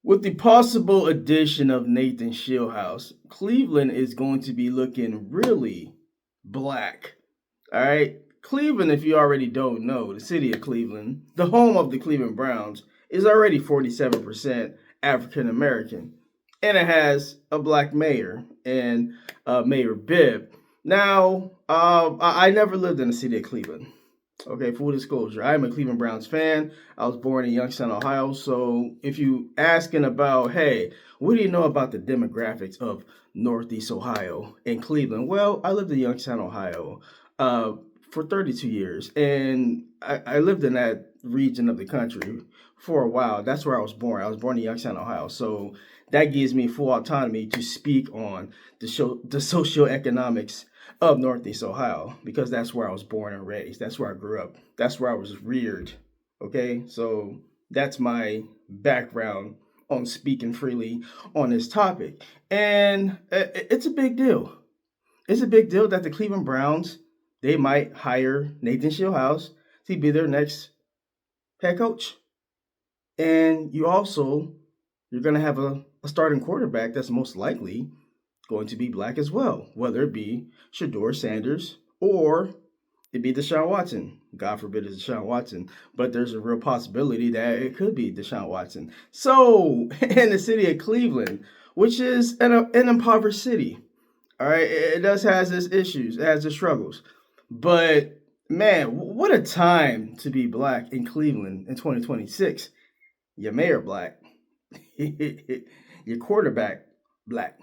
With the possible addition of Nathan Scheelhaase, Cleveland is going to be looking really black. All right. Cleveland, if you already don't know, the city of Cleveland, the home of the Cleveland Browns, is already 47% African American. And it has a black mayor and Mayor Bibb. Now, I never lived in the city of Cleveland. Okay, full disclosure, I'm a Cleveland Browns fan. I was born in Youngstown, Ohio. So if you asking about, hey, what do you know about the demographics of Northeast Ohio and Cleveland? Well, I lived in Youngstown, Ohio, for 32 years, and I lived in that region of the country for a while. That's where I was born. I was born in Youngstown, Ohio. So that gives me full autonomy to speak on the socioeconomics of Northeast Ohio because that's where I was born and raised. That's where I grew up. That's where I was reared. Okay, so that's my background on speaking freely on this topic. And it's a big deal. It's a big deal that the Cleveland Browns, they might hire Nathan Scheelhaase to be their next head coach. And you're going to have a starting quarterback that's most likely going to be black as well, whether it be Shedeur Sanders or it be Deshaun Watson. God forbid it's Deshaun Watson, but there's a real possibility that it could be Deshaun Watson. So, in the city of Cleveland, which is an impoverished city, all right, it does has its issues, it has its struggles, but man, what a time to be black in Cleveland in 2026. Your mayor black, your quarterback black,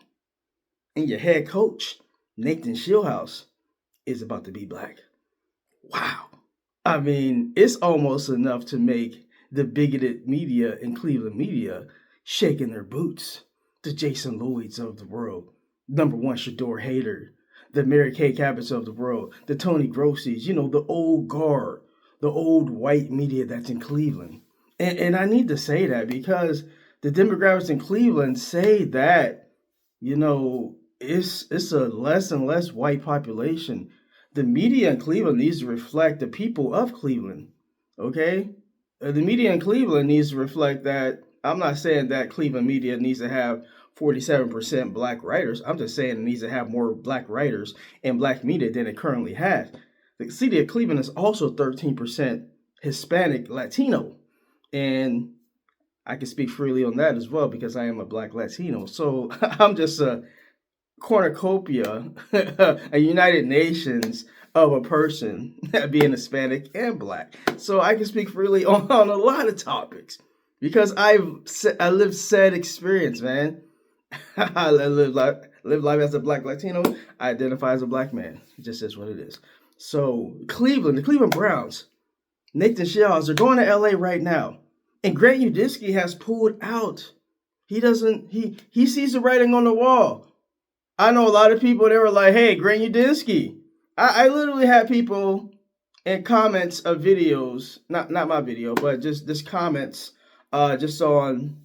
and your head coach, Nathan Scheelhaase, is about to be black. Wow. I mean, it's almost enough to make the bigoted media and Cleveland media shaking their boots. The Jason Lloyds of the world, number one Shedeur hater, the Mary Kay Cabotts of the world, the Tony Grossies, the old guard, the old white media that's in Cleveland. And I need to say that because the demographics in Cleveland say that, it's a less and less white population. The media in Cleveland needs to reflect the people of Cleveland, okay? The media in Cleveland needs to reflect that. I'm not saying that Cleveland media needs to have 47% black writers. I'm just saying it needs to have more black writers and black media than it currently has. The city of Cleveland is also 13% Hispanic Latino. And I can speak freely on that as well because I am a black Latino. So I'm just a cornucopia, a United Nations of a person being Hispanic and black. So I can speak freely on a lot of topics because I lived said experience, man. I live life as a black Latino. I identify as a black man. It just is what it is. So Cleveland, the Cleveland Browns, Nathan Scheelhaase, are going to LA right now. And Grant Udinski has pulled out. He sees the writing on the wall. I know a lot of people, they were like, hey, Grant Udinski. I literally had people in comments of videos, not my video, but just comments just on,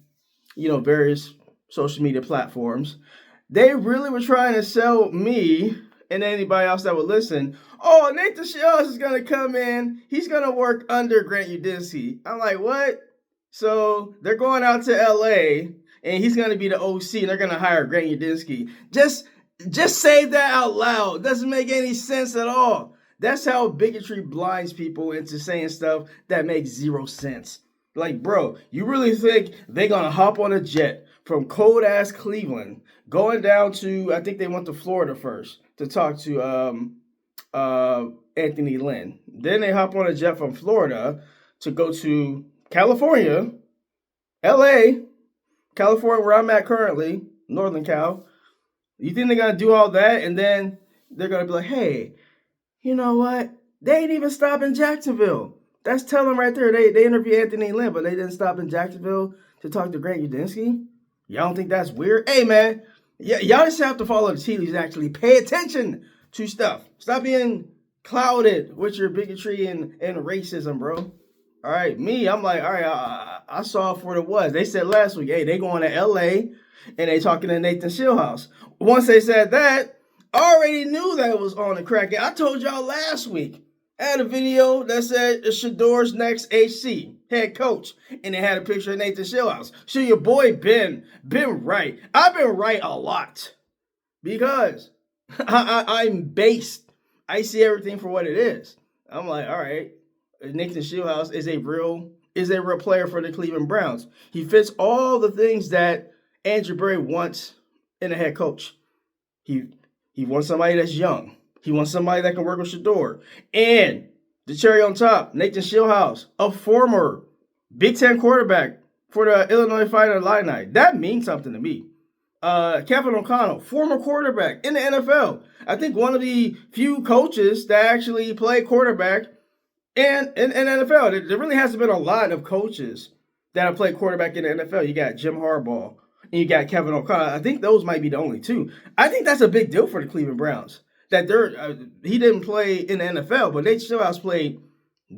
various social media platforms. They really were trying to sell me and anybody else that would listen, oh, Nathan Scheelhaase is going to come in. He's going to work under Grant Udinski. I'm like, what? So they're going out to LA and he's going to be the OC and they're going to hire Grant Udinski. Just say that out loud. Doesn't make any sense at all. That's how bigotry blinds people into saying stuff that makes zero sense. Like, bro, you really think they're going to hop on a jet from cold-ass Cleveland going down to, I think they went to Florida first to talk to Anthony Lynn. Then they hop on a jet from Florida to go to California, LA, California, where I'm at currently, Northern Cal. You think they're going to do all that and then they're going to be like, hey, you know what? They ain't even stop in Jacksonville. That's telling right there. They interviewed Anthony Lynn, but they didn't stop in Jacksonville to talk to Grant Udinski. Y'all don't think that's weird? Hey, man, y'all just have to follow the tea leaves and actually pay attention to stuff. Stop being clouded with your bigotry and racism, bro. All right, I'm like, all right, I saw it for what it was. They said last week, hey, they going to L.A. and they talking to Nathan Scheelhaase. Once they said that, I already knew that it was on the crack. I told y'all last week, I had a video that said Shedeur's next HC. head coach, and they had a picture of Nathan Scheelhaase. So your boy been right. I've been right a lot because I'm based. I see everything for what it is. I'm like, all right, Nathan Scheelhaase is a real player for the Cleveland Browns. He fits all the things that Andrew Berry wants in a head coach. He wants somebody that's young. He wants somebody that can work with Shedeur. And the cherry on top, Nathan Scheelhaase, a former Big Ten quarterback for the Illinois Fighting Illini. That means something to me. Kevin O'Connell, former quarterback in the NFL. I think one of the few coaches that actually play quarterback in NFL. There really hasn't been a lot of coaches that have played quarterback in the NFL. You got Jim Harbaugh and you got Kevin O'Connell. I think those might be the only two. I think that's a big deal for the Cleveland Browns. That he didn't play in the NFL, but they still has played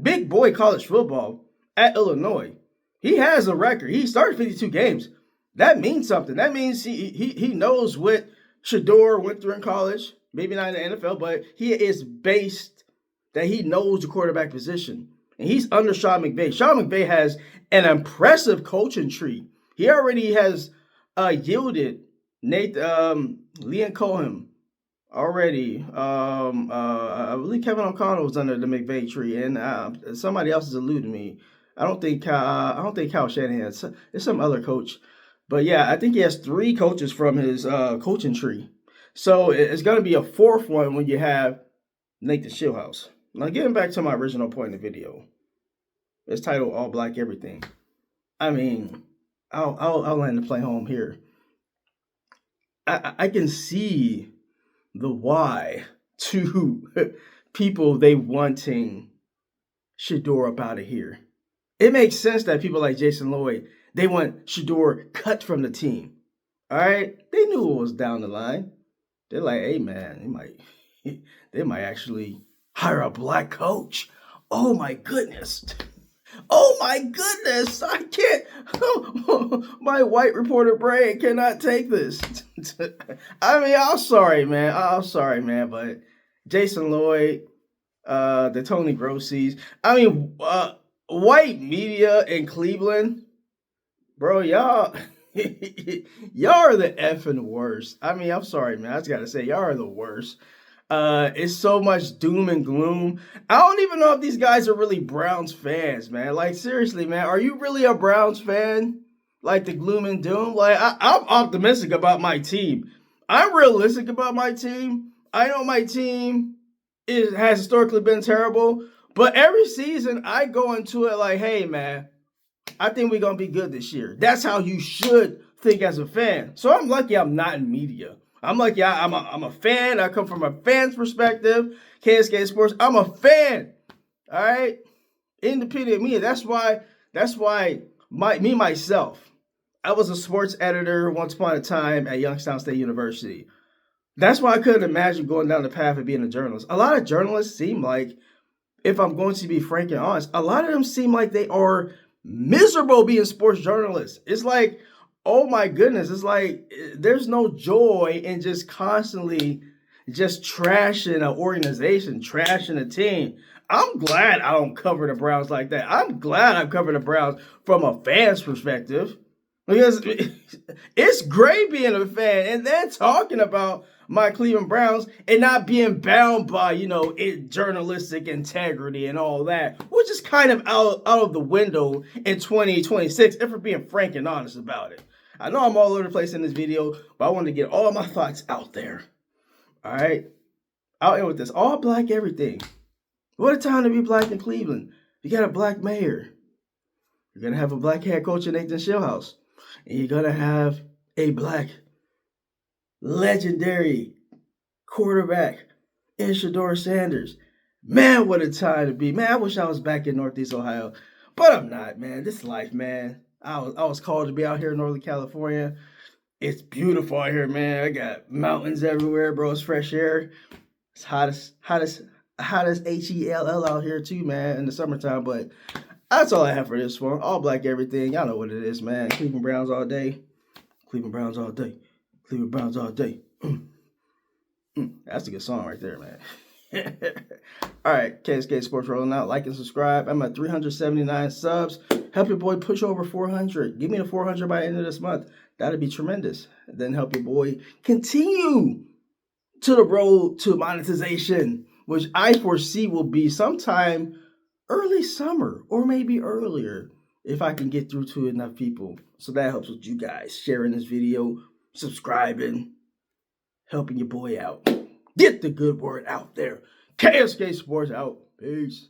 big boy college football at Illinois. He has a record. He started 52 games. That means something. That means he knows what Shedeur went through in college. Maybe not in the NFL, but he is based that he knows the quarterback position. And he's under Sean McVay. Sean McVay has an impressive coaching tree. He already has yielded Liam Cohen already. I believe Kevin O'Connell was under the McVay tree, and somebody else has eluded me. I don't think Kyle Shanahan. It's some other coach. But yeah, I think he has 3 coaches from his coaching tree. So it's going to be a 4th one when you have Nathan Scheelhaase. Now, getting back to my original point in the video, it's titled "All Black Everything." I mean, I'll land the plane home here. I can see the why to people they wanting Shedeur up out of here. It makes sense that people like Jason Lloyd, they want Shedeur cut from the team. All right, they knew what was down the line. They're like, hey man, they might actually hire a black coach. Oh my goodness. Oh my goodness. I can't. My white reporter brain cannot take this. I mean, I'm sorry, man. But Jason Lloyd, the Tony Grossies. I mean, white media in Cleveland, bro, y'all are the effing worst. I mean, I'm sorry, man. I just gotta say, y'all are the worst. It's so much doom and gloom. I don't even know if these guys are really Browns fans, man. Like, seriously, man, are you really a Browns fan? Like the gloom and doom? Like, I'm optimistic about my team. I'm realistic about my team. I know my team has historically been terrible, but every season I go into it like, hey, man, I think we're going to be good this year. That's how you should think as a fan. So I'm lucky I'm not in media. I'm lucky I'm a fan. I come from a fan's perspective. KSK Sports, I'm a fan. All right? Independent media. That's why myself, I was a sports editor once upon a time at Youngstown State University. That's why I couldn't imagine going down the path of being a journalist. A lot of journalists seem like, if I'm going to be frank and honest, a lot of them seem like they are miserable being sports journalists. It's like, oh my goodness, it's like there's no joy in just constantly just trashing an organization, trashing a team. I'm glad I don't cover the Browns like that. I'm glad I cover the Browns from a fan's perspective, because it's great being a fan and then talking about my Cleveland Browns and not being bound by, journalistic integrity and all that, which is kind of out of the window in 2026, if we're being frank and honest about it. I know I'm all over the place in this video, but I want to get all my thoughts out there. All right? I'll end with this. All black everything. What a time to be black in Cleveland. You got a black mayor. You're going to have a black head coach in Nathan Scheelhaase. And you're going to have a black legendary quarterback in Shedeur Sanders. Man, what a time to be. Man, I wish I was back in Northeast Ohio. But I'm not, man. This life, man. I was called to be out here in Northern California. It's beautiful out here, man. I got mountains everywhere, bro. It's fresh air. It's hot as HELL out here too, man, in the summertime. But that's all I have for this one. All black everything. Y'all know what it is, man. Cleveland Browns all day. Cleveland Browns all day. Cleveland Browns all day. That's a good song right there, man. All right, KSK Sports rolling out. Like and subscribe. I'm at 379 subs. Help your boy push over 400. Give me the 400 by the end of this month. That'd be tremendous. Then help your boy continue to the road to monetization, which I foresee will be sometime early summer or maybe earlier if I can get through to enough people. So that helps with you guys sharing this video, subscribing, helping your boy out. Get the good word out there. KSK Sports out. Peace.